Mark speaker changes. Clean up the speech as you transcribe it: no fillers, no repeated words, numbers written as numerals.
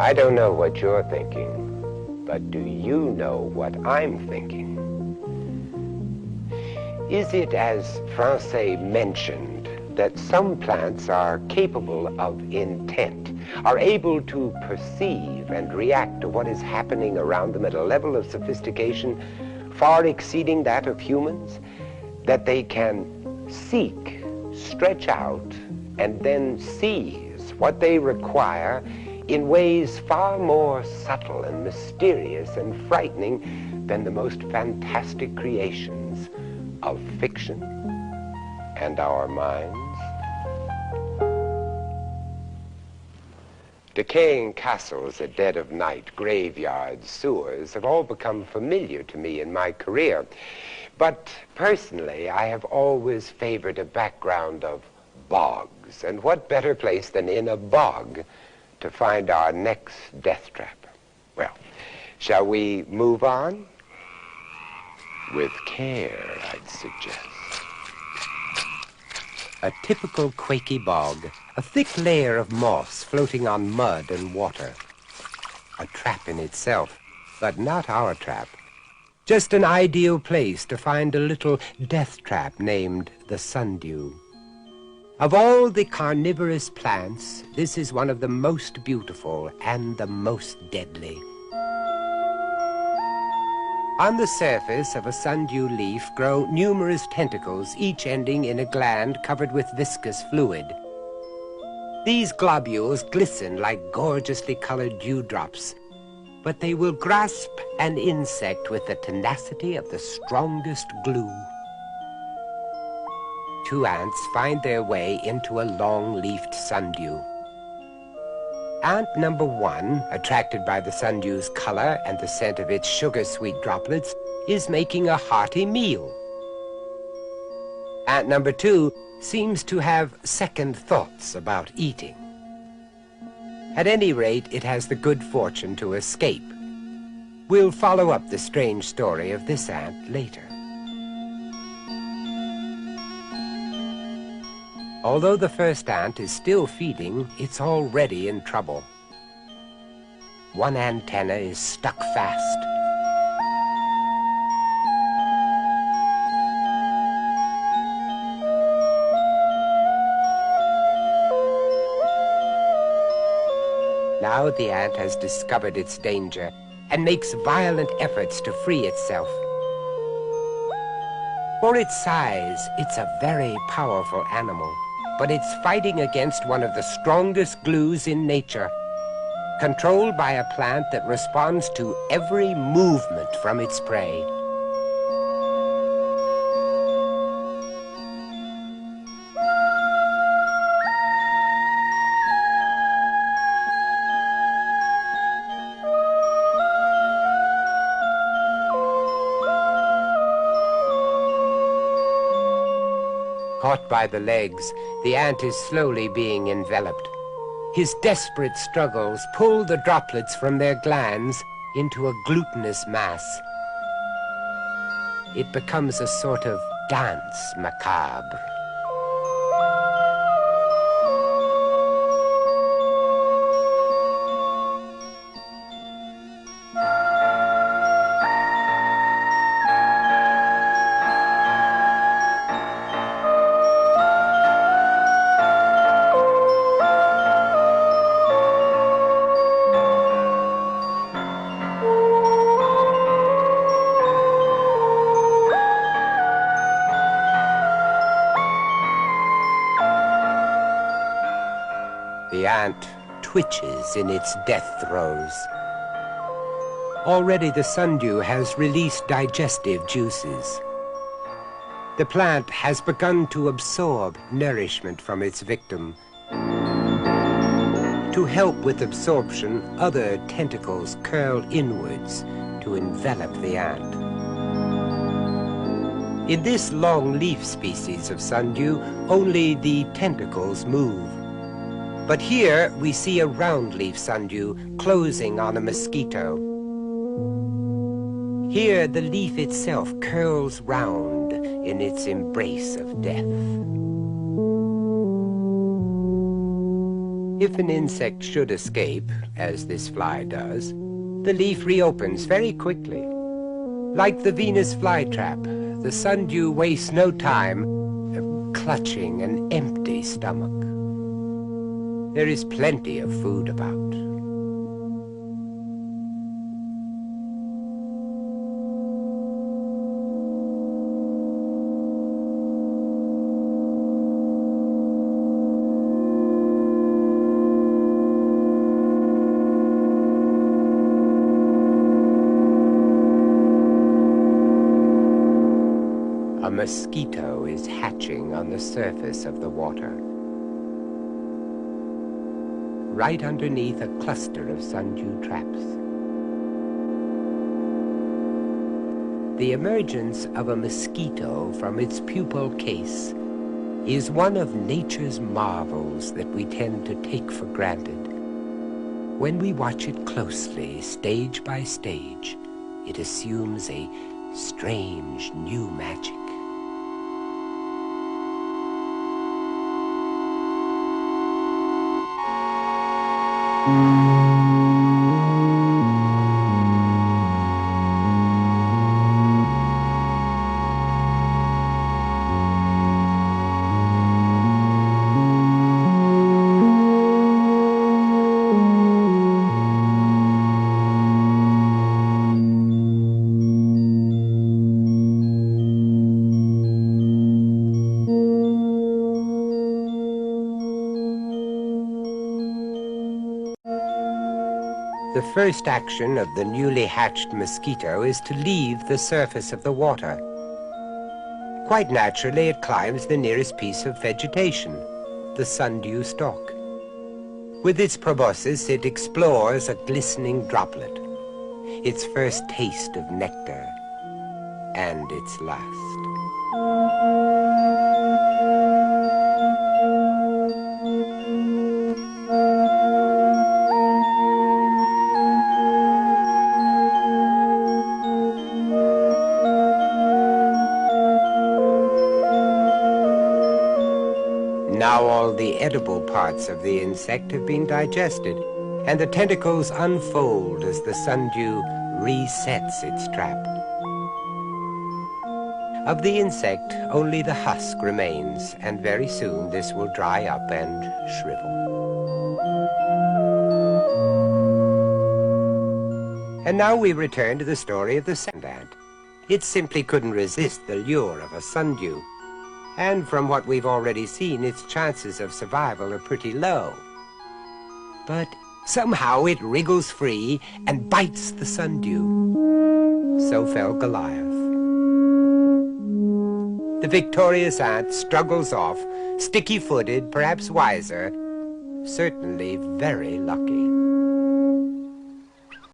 Speaker 1: I don't know what you're thinking, but do you know what I'm thinking? Is it, as Francais mentioned, that some plants are capable of intent, are able to perceive and react to what is happening around them at a level of sophistication far exceeding that of humans, that they can seek, stretch out, and then seize what they require in ways far more subtle and mysterious and frightening than the most fantastic creations of fiction and our minds? Decaying castles at dead of night, graveyards, sewers have all become familiar to me in my career. But personally, I have always favored a background of bogs. And what better place than in a bog to find our next death trap? Well, shall we move on? With care, I'd suggest. A typical quaky bog, a thick layer of moss floating on mud and water. A trap in itself, but not our trap. Just an ideal place to find a little death trap named the Sundew. Of all the carnivorous plants, this is one of the most beautiful and the most deadly. On the surface of a sundew leaf grow numerous tentacles, each ending in a gland covered with viscous fluid. These globules glisten like gorgeously colored dewdrops, but they will grasp an insect with the tenacity of the strongest glue. Two ants find their way into a long-leafed sundew. Ant number 1, attracted by the sundew's color and the scent of its sugar-sweet droplets, is making a hearty meal. Ant number 2 seems to have second thoughts about eating. At any rate, it has the good fortune to escape. We'll follow up the strange story of this ant later. Although the first ant is still feeding, it's already in trouble. One antenna is stuck fast. Now the ant has discovered its danger and makes violent efforts to free itself. For its size, it's a very powerful animal, but it's fighting against one of the strongest glues in nature, controlled by a plant that responds to every movement from its prey. Caught by the legs, the ant is slowly being enveloped. His desperate struggles pull the droplets from their glands into a glutinous mass. It becomes a sort of dance macabre. The ant twitches in its death throes. Already the sundew has released digestive juices. The plant has begun to absorb nourishment from its victim. To help with absorption, other tentacles curl inwards to envelop the ant. In this long leaf species of sundew, only the tentacles move. But here we see a round-leaf sundew closing on a mosquito. Here the leaf itself curls round in its embrace of death. If an insect should escape, as this fly does, the leaf reopens very quickly. Like the Venus flytrap, the sundew wastes no time clutching an empty stomach. There is plenty of food about. A mosquito is hatching on the surface of the water, right underneath a cluster of sundew traps. The emergence of a mosquito from its pupal case is one of nature's marvels that we tend to take for granted. When we watch it closely, stage by stage, it assumes a strange new magic. The first action of the newly hatched mosquito is to leave the surface of the water. Quite naturally, it climbs the nearest piece of vegetation, the sundew stalk. With its proboscis, it explores a glistening droplet, its first taste of nectar, and its last. Now all the edible parts of the insect have been digested, and the tentacles unfold as the sundew resets its trap. Of the insect, only the husk remains, and very soon this will dry up and shrivel. And now we return to the story of the sand ant. It simply couldn't resist the lure of a sundew. And from what we've already seen, its chances of survival are pretty low. But somehow it wriggles free and bites the sundew. So fell Goliath. The victorious ant struggles off, sticky-footed, perhaps wiser, certainly very lucky.